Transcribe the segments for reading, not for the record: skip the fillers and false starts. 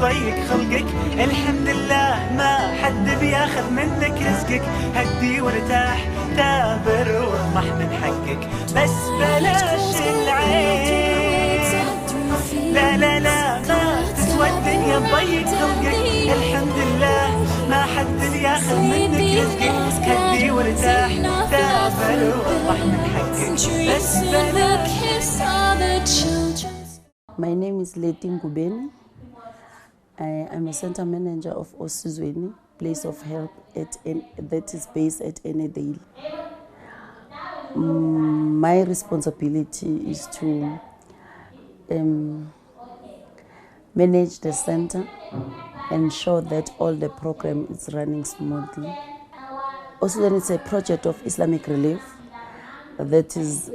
ضيق خلقك. الحمد لله ما حد بياخذ منك رزقك. هدي وارتاح ثابر واطمح من حقك. بس بلاش العين، لا لا لا ما تسوى الدنيا بضيق خلقك. الحمد لله ما حد بياخذ منك رزقك. هدي وارتاح ثابر واطمح من حقك. بس بلاش. My name is Ep20. I'm a center manager of Osizweni, place of help that is based at Enedale. My responsibility is to manage the center, ensure that all the program is running smoothly. Osizweni is a project of Islamic relief that is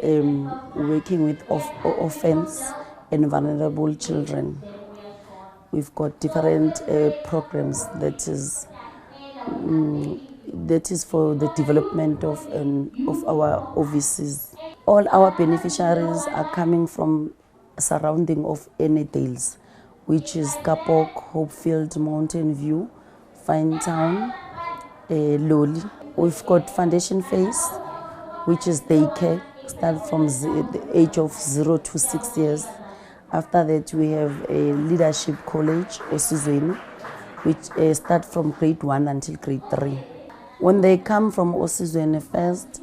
working with orphans and vulnerable children. We've got different programs that is for the development of our offices. All our beneficiaries are coming from surrounding of Enedales, which is Kapok, Hopefield, Mountain View, Finetown, Loli. We've got foundation phase, which is daycare, start from the age of 0 to 6 years. After that, we have a leadership college, Osizweni, which start from grade 1 until grade 3. When they come from Osizweni first,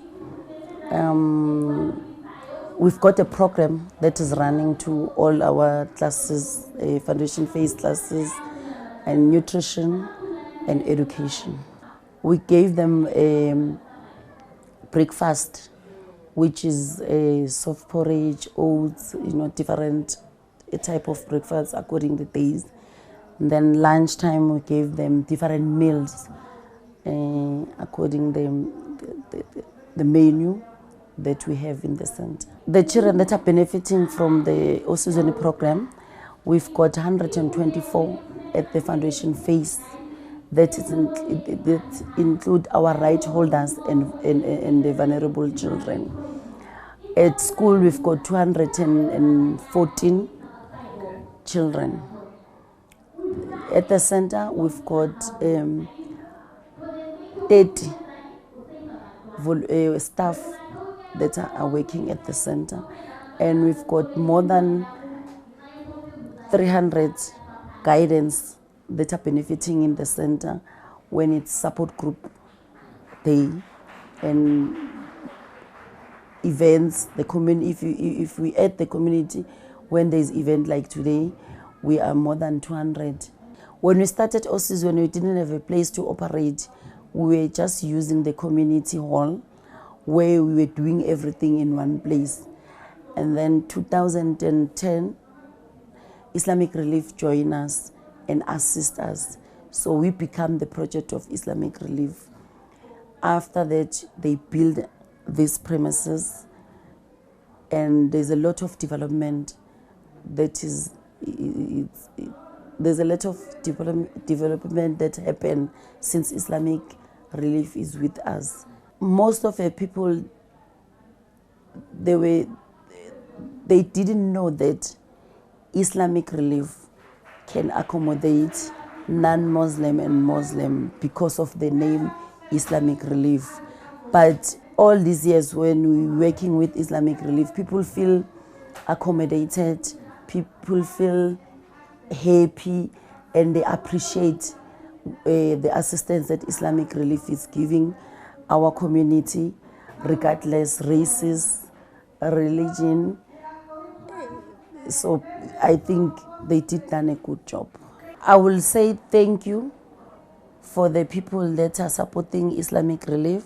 we've got a program that is running to all our classes, foundation phase classes, and nutrition and education. We gave them breakfast, which is soft porridge, oats, different type of breakfast according to the days. And then lunchtime we gave them different meals according the menu that we have in the center. The children that are benefiting from the Osizweni program, we've got 124 at the foundation phase. That include our right holders and the vulnerable children. At school, we've got 214 children. At the center, we've got 30 staff that are working at the center, and we've got more than 300 guidance that are benefiting in the center when it's support group day and events. The community, if we add the community, when there's event like today, we are more than 200. When we started Osizweni, we didn't have a place to operate. We were just using the community hall where we were doing everything in one place. And then 2010, Islamic Relief joined us and assist us. So we become the project of Islamic Relief. After that, they build these premises, and there's a lot of development there's a lot of development that happened since Islamic Relief is with us. Most of the people, they didn't know that Islamic Relief can accommodate non-Muslim and Muslim because of the name Islamic Relief. But all these years when we're working with Islamic Relief, people feel accommodated, people feel happy, and they appreciate the assistance that Islamic Relief is giving our community, regardless races, religion. So I think they did done a good job. I will say thank you for the people that are supporting Islamic Relief.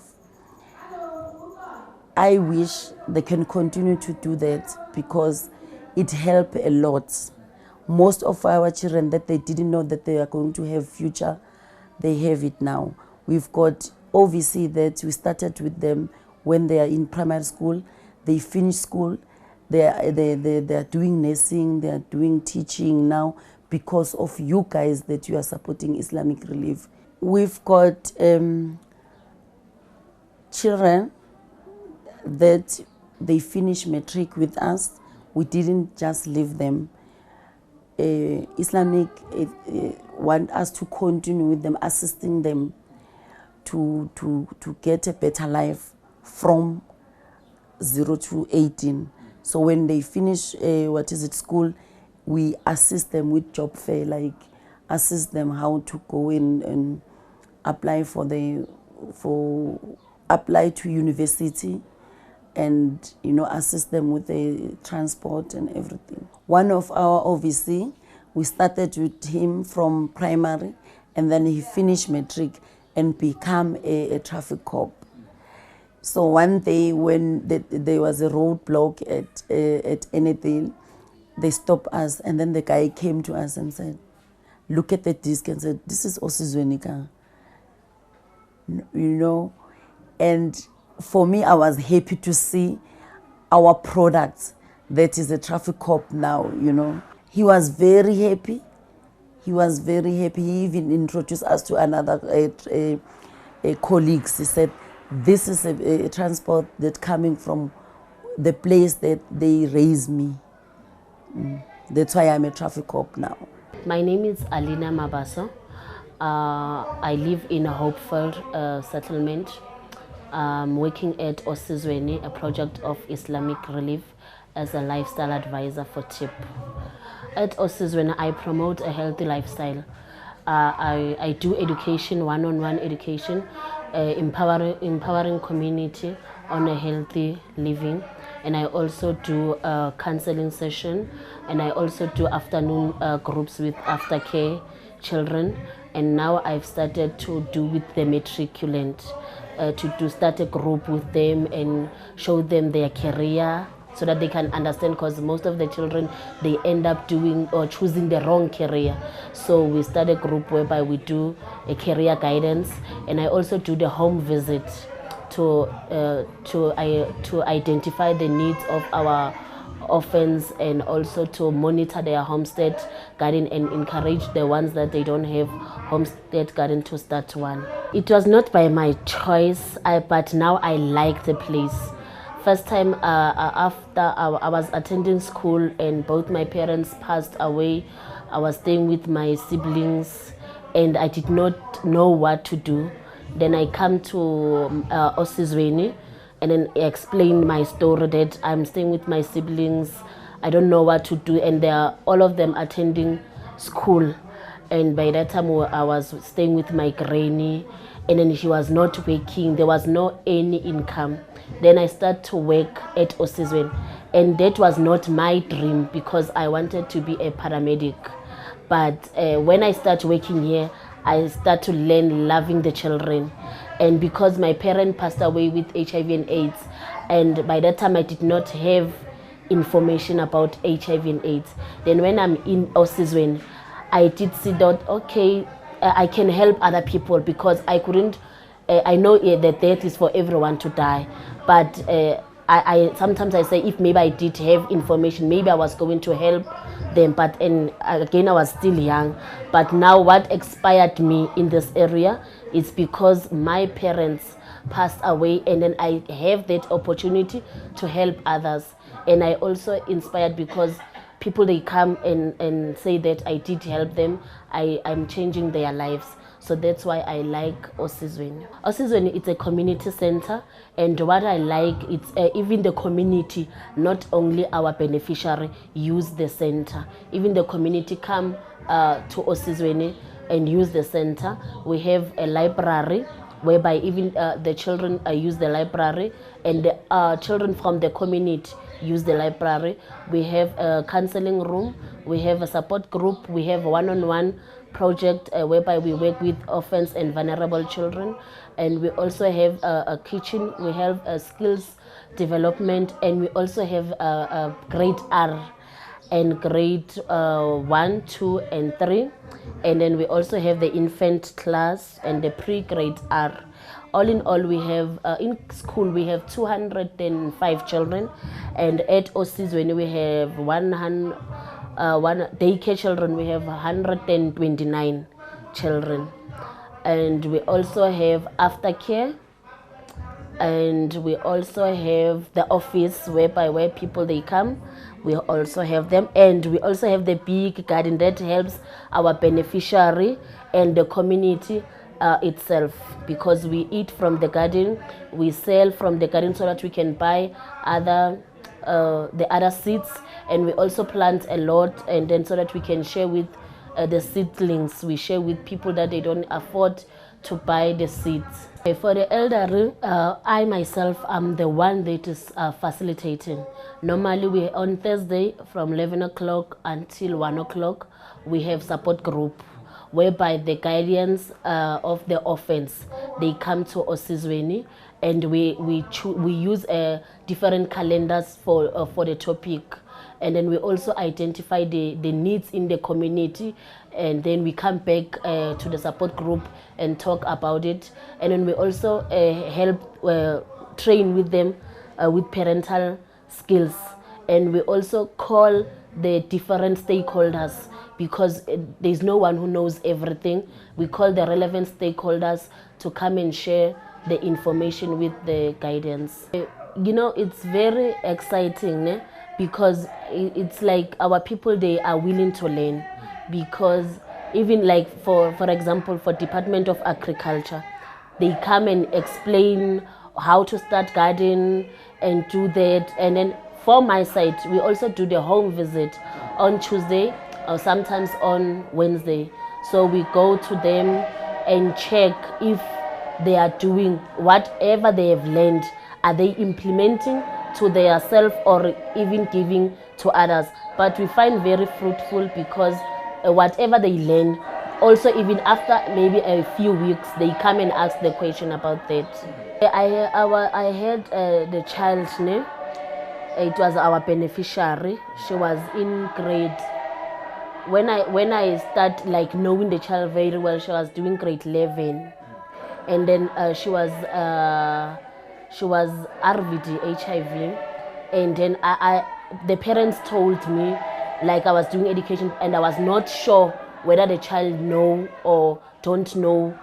I wish they can continue to do that because it helped a lot. Most of our children that they didn't know that they are going to have future, they have it now. We've got OVC that we started with them when they are in primary school. They finish school. They are doing nursing. They are doing teaching now because of you guys that you are supporting Islamic Relief. We've got children that they finish matric with us. We didn't just leave them. Islamic want us to continue with them, assisting them to get a better life from 0 to 18. So when they finish school, we assist them with job fair, like assist them how to go in and apply apply to university, and assist them with the transport and everything. One of our OVC, we started with him from primary, and then he finished matric and become a traffic cop. So one day when there was a roadblock at anything, they stopped us, and then the guy came to us and said, look at the disc, and said, this is Osizweni. And for me, I was happy to see our products that is a traffic cop now, He was very happy. He was very happy. He even introduced us to another colleagues. He said, this is a transport that coming from the place that they raised me. That's why I'm a traffic cop now. My name is Alina Mabaso. I live in a Hopefield settlement. I'm working at Osizweni, a project of Islamic relief, as a lifestyle advisor for TIP. At Osizweni, I promote a healthy lifestyle. I do education, one-on-one education, empowering community on a healthy living. And I also do a counseling session, and I also do afternoon groups with aftercare children. And now I've started to do with the matriculant, to start a group with them and show them their career so that they can understand, because most of the children, they end up doing or choosing the wrong career. So we start a group whereby we do a career guidance, and I also do the home visit to identify the needs of our orphans, and also to monitor their homestead garden and encourage the ones that they don't have homestead garden to start one. It was not by my choice, but now I like the place. First time after I was attending school and both my parents passed away, I was staying with my siblings and I did not know what to do. Then I come to Osizweni and then explained my story that I'm staying with my siblings, I don't know what to do, and they are all of them attending school. And by that time I was staying with my granny, and then she was not working, there was no any income. Then I started to work at Osizweni, and that was not my dream because I wanted to be a paramedic. But when I started working here, I started to learn loving the children. And because my parents passed away with HIV and AIDS, and by that time I did not have information about HIV and AIDS. Then when I'm in Osizweni, I did see that, okay, I can help other people because I couldn't, I know that death is for everyone to die, but I sometimes I say if maybe I did have information, maybe I was going to help them, but again I was still young. But now what inspired me in this area is because my parents passed away, and then I have that opportunity to help others. And I also inspired because people, they come and say that I did help them, I'm changing their lives. So that's why I like Osizweni. Osizweni, it's a community center, and what I like, it's even the community, not only our beneficiary, use the center. Even the community come to Osizweni and use the center. We have a library whereby even the children use the library, and the children from the community use the library. We have a counseling room, we have a support group, we have a one-on-one project whereby we work with orphans and vulnerable children, and we also have a kitchen, we have a skills development, and we also have a grade R and grade 1, 2 and 3, and then we also have the infant class and the pre-grade R. All in all, we have in school we have 205 children, and at Osizweni we have 100 daycare children, we have 129 children, and we also have aftercare, and we also have the office where people they come. we also have them, and we also have the big garden that helps our beneficiary and the community itself, because we eat from the garden, we sell from the garden so that we can buy the other seeds, and we also plant a lot, and then so that we can share with the seedlings. We share with people that they don't afford to buy the seeds. For the elderly, I myself am the one that is facilitating. Normally we on Thursday from 11 o'clock until 1 o'clock we have support group, whereby the guardians of the orphans, they come to Osizweni, and we use different calendars for the topic, and then we also identify the needs in the community, and then we come back to the support group and talk about it, and then we also help train with them with parental skills, and we also call the different stakeholders, because there's no one who knows everything. We call the relevant stakeholders to come and share the information with the guidance. You know, it's very exciting, because it's like our people, they are willing to learn, because even like for example, for Department of Agriculture, they come and explain how to start garden and do that. And then for my side, we also do the home visit on Tuesday or sometimes on Wednesday. So we go to them and check if they are doing whatever they have learned. Are they implementing to their self or even giving to others? But we find very fruitful, because whatever they learn, also even after maybe a few weeks, they come and ask the question about that. I had the child, it was our beneficiary. She was in grade. When I start like knowing the child very well, she was doing grade 11, and then she was RVD, HIV, and then the parents told me, like I was doing education and I was not sure whether the child know or don't know,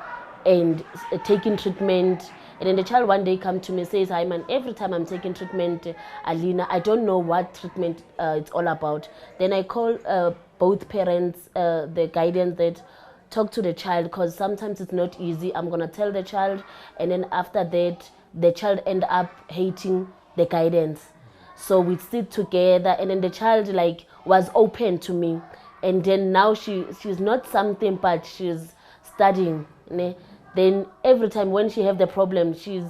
and taking treatment. And then the child one day come to me, says, "Hi man, every time I'm taking treatment, Alina, I don't know what treatment it's all about." Then I call both parents, the guidance, that talk to the child, because sometimes it's not easy. I'm gonna tell the child, and then after that, the child end up hating the guidance. So we sit together, and then the child like was open to me, and then now she's not something, but she's studying. Then every time when she have the problem, she's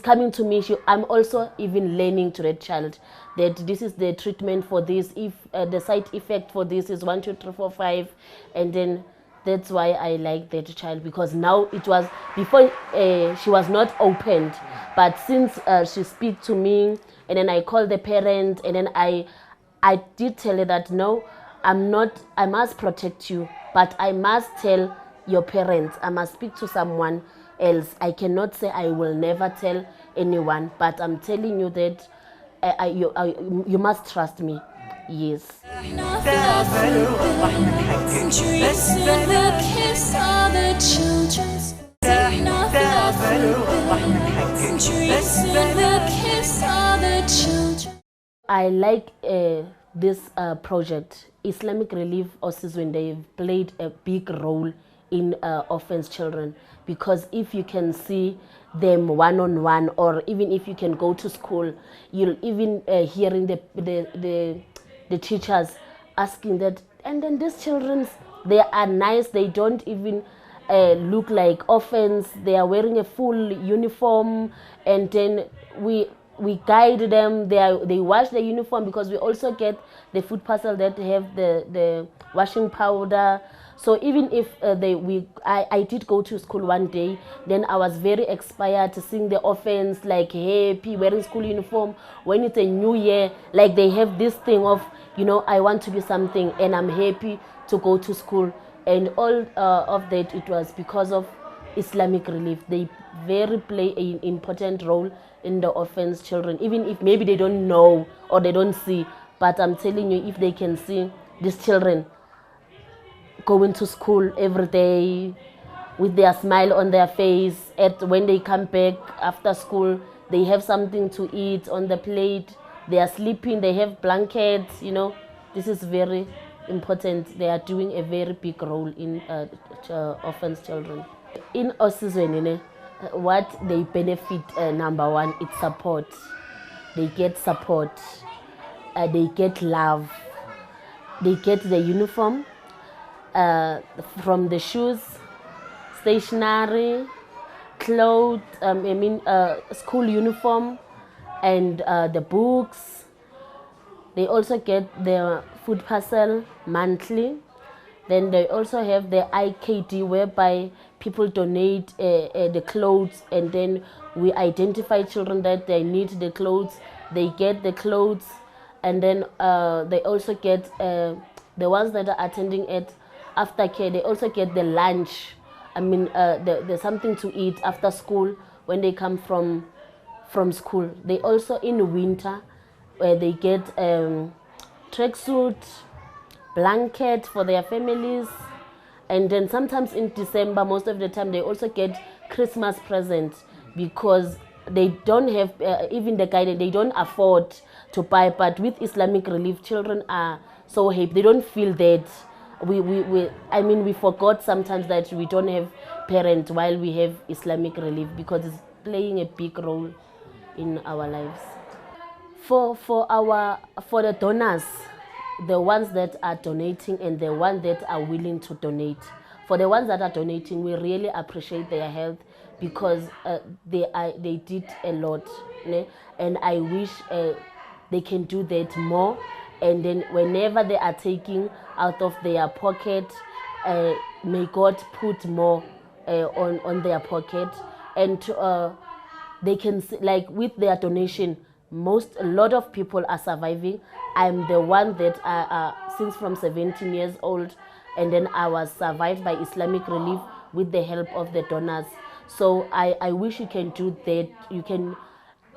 coming to me. I'm also even learning to that child that this is the treatment for this. If the side effect for this is 1, 2, 3, 4, 5, and then that's why I like that child, because now it was before she was not opened, but since she speak to me, and then I call the parent, and then I did tell her that no, I must protect you, but I must tell your parents, I must speak to someone else. I cannot say I will never tell anyone, but I'm telling you that you must trust me. Yes. I like this project. Islamic Relief Osizweni, they've played a big role in orphans children, because if you can see them one-on-one, or even if you can go to school, you'll even hearing the teachers asking that, and then these children, they are nice, they don't even look like orphans, they are wearing a full uniform, and then we guide them, they wash the uniform, because we also get the food parcel that have the washing powder. So even if I did go to school one day, then I was very inspired to seeing the orphans like happy, wearing school uniform. When it's a new year, like they have this thing of, I want to do something and I'm happy to go to school. And all of that, it was because of Islamic Relief. They very play an important role in the orphans children, even if maybe they don't know or they don't see. But I'm telling you, if they can see these children going to school every day with their smile on their face, when they come back after school, they have something to eat on the plate, They are sleeping, they have blankets, you know. This is very important. They are doing a very big role in orphans children. In Osizweni, what they benefit, number one, it's support. They get support, they get love, they get the uniform, from the shoes, stationery, clothes, school uniform, and the books. They also get their food parcel monthly. Then they also have the IKD, whereby people donate the clothes, and then we identify children that they need the clothes. They get the clothes, and then they also get the ones that are attending at aftercare. They also get the lunch. There's something to eat after school when they come from school. They also in winter, where they get tracksuit, blanket for their families, and then sometimes in December, most of the time, they also get Christmas presents, because they don't have even the guidance, they don't afford to buy. But with Islamic relief, children are so happy. They don't feel that we forgot sometimes that we don't have parents while we have Islamic relief, because it's playing a big role in our lives. For the donors, the ones that are donating and the ones that are willing to donate. For the ones that are donating, we really appreciate their help, because they did a lot, and I wish they can do that more. And then whenever they are taking out of their pocket, may God put more on their pocket, and they can, like, with their donation, a lot of people are surviving. I'm the one that since from 17 years old, and then I was survived by Islamic relief with the help of the donors. So I wish you can do that. You can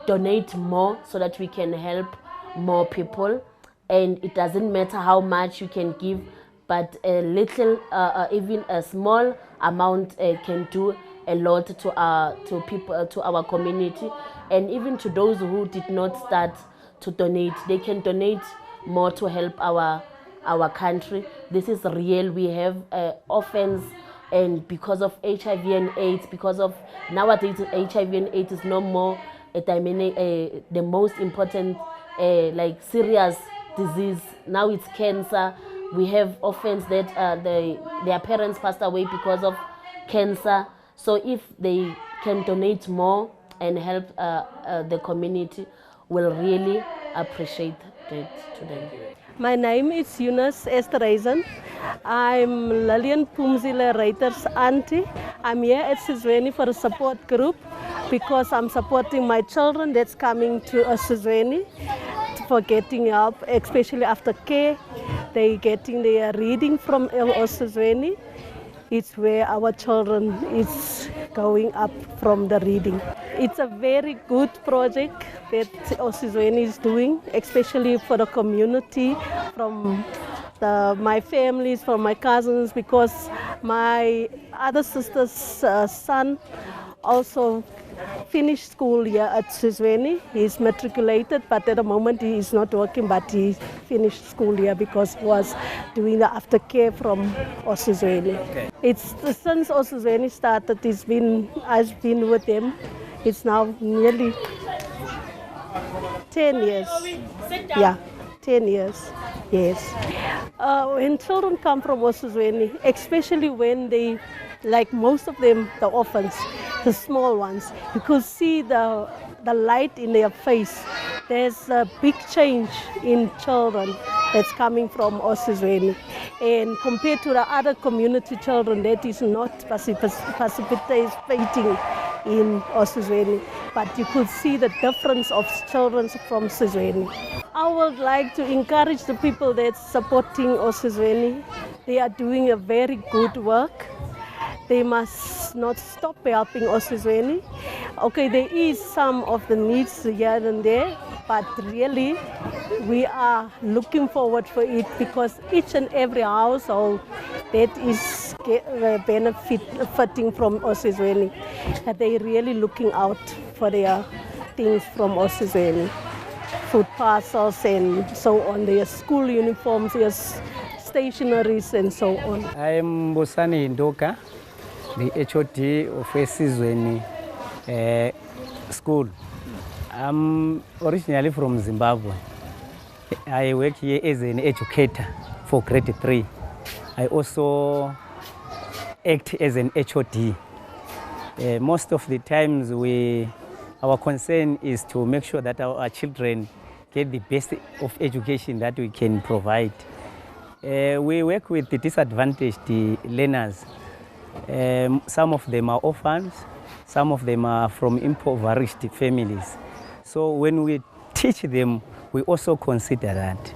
donate more so that we can help more people. And it doesn't matter how much you can give, but a little, even a small amount can do a lot to people, to our community, and even to those who did not start to donate. They can donate more to help our country. This is real. We have orphans, and because of HIV and AIDS, because of nowadays HIV and AIDS is no more the most important serious disease. Now it's cancer. We have orphans that their parents passed away because of cancer. So if they can donate more and help the community, we'll really appreciate that to them. My name is Eunice S04. I'm Lillian Pumzile Reiter's auntie. I'm here at Osizweni for a support group, because I'm supporting my children that's coming to Osizweni for getting help, especially after care. They getting their reading from Osizweni. It's where our children is going up from the reading. It's a very good project that Osizweni is doing, especially for the community, from my families, from my cousins, because my other sister's son also finished school here at Osizweni. He's matriculated, but at the moment he is not working, but he finished school here because he was doing the aftercare from Osizweni. Okay. It's since Osizweni started, I've been with him. It's now nearly 10 years. Yeah, 10 years, yes. When children come from Osizweni, especially when they, like most of them, the orphans, the small ones, you could see the light in their face. There's a big change in children that's coming from Osizweni. And compared to the other community children that is not participating in Osizweni, but you could see the difference of children from Osizweni. I would like to encourage the people that's supporting Osizweni. They are doing a very good work. They must not stop helping Osizweni. Okay, there is some of the needs here and there, but really we are looking forward for it, because each and every household that is benefiting from Osizweni, they're really looking out for their things from Osizweni. food parcels and so on. There's school uniforms, there's stationaries and so on. I am Bosani Ndoka, the HOD of Osizweni school. I'm originally from Zimbabwe. I work here as an educator for grade 3. I also act as an HOD. Most of the times our concern is to make sure that our children get the best of education that we can provide. We work with the disadvantaged learners. Some of them are orphans, some of them are from impoverished families. So when we teach them, we also consider that.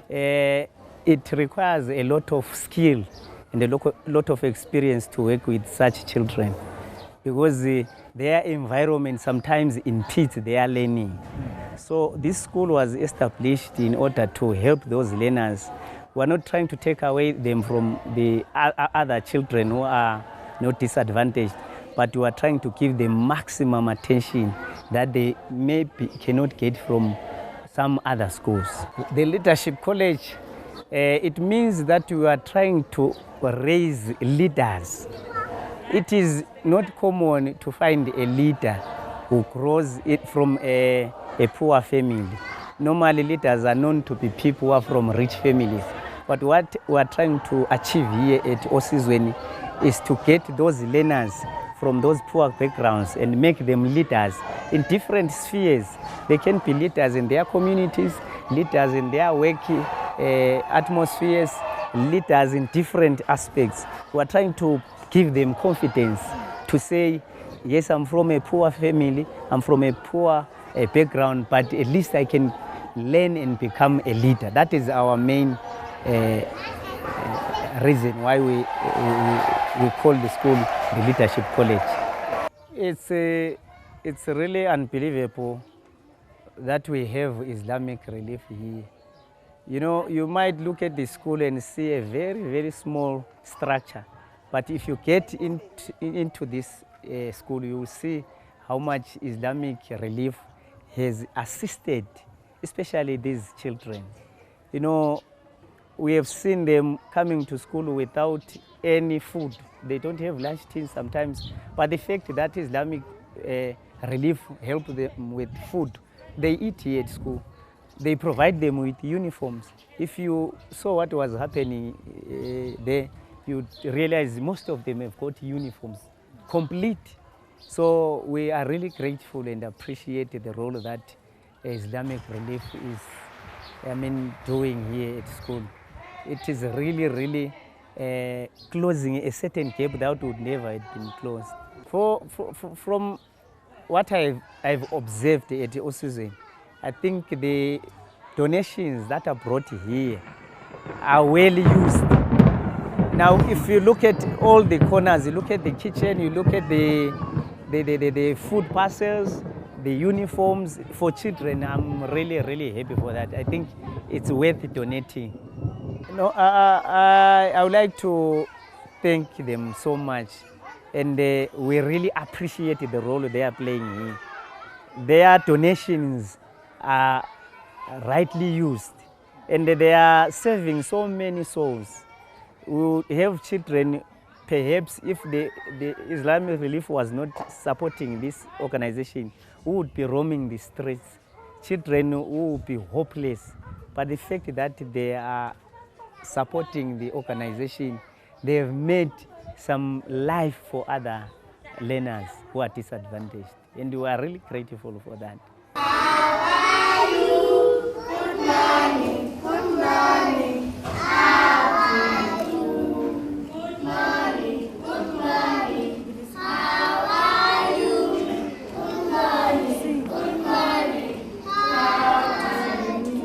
It requires a lot of skill and a lot of experience to work with such children, because their environment sometimes impedes their learning. So this school was established in order to help those learners. We are not trying to take away them from the other children who are not disadvantaged, but we are trying to give them maximum attention that they maybe cannot get from some other schools. The Leadership College, it means that we are trying to raise leaders. It is not common to find a leader who grows from a poor family. Normally leaders are known to be people who are from rich families. But what we are trying to achieve here at Osizweni is to get those learners from those poor backgrounds and make them leaders in different spheres. They can be leaders in their communities, leaders in their work atmospheres, leaders in different aspects. We are trying to give them confidence to say, yes, I'm from a poor family, I'm from a poor background, but at least I can learn and become a leader. That is our main reason why we call the school the Leadership College. It's really unbelievable that we have Islamic relief here. You know, you might look at the school and see a very, very small structure, but if you get into this school, you will see how much Islamic relief has assisted, especially these children. You know, we have seen them coming to school without any food. They don't have lunch tins sometimes, but the fact that Islamic relief helps them with food, they eat here at school. They provide them with uniforms. If you saw what was happening there, you realize most of them have got uniforms, complete. So we are really grateful and appreciate the role that Islamic relief is doing here at school. It is really, really closing a certain gap that would never have been closed. From what I've observed at Osizweni, I think the donations that are brought here are well used. Now, if you look at all the corners, you look at the kitchen, you look at the food parcels, the uniforms for children, I'm really, really happy for that. I think it's worth donating. No, I would like to thank them so much, and we really appreciate the role they are playing here. Their donations are rightly used, and they are saving so many souls. We have children, perhaps if the Islamic Relief was not supporting this organization, who would be roaming the streets, children who would be hopeless. But the fact that they are supporting the organization, they have made some life for other learners who are disadvantaged, and we are really grateful for that. How are you? Good morning. Good morning. How are you? Good morning. Good morning. How are you? Good morning. Good morning. How are you?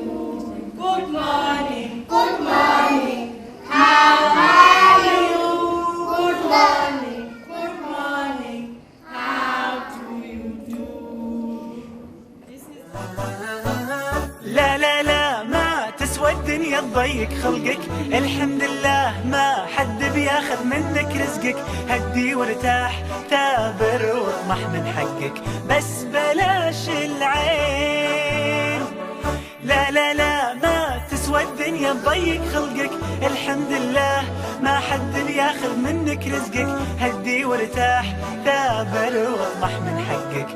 Good morning. Good morning. How are you? Good morning. Good morning. How do you do? لا لا لا ما تسوى الدنيا تضيق خلقك، الحمد لله ما حد بياخذ منك رزقك، هدي وارتاح ثابر واطمح من حقك، بس بلاش العين لا لا لا ما تسوى الدنيا بضيق خلقك، الحمد لله ما حد بياخذ منك رزقك، هدي وارتاح ثابر واطمح من حقك.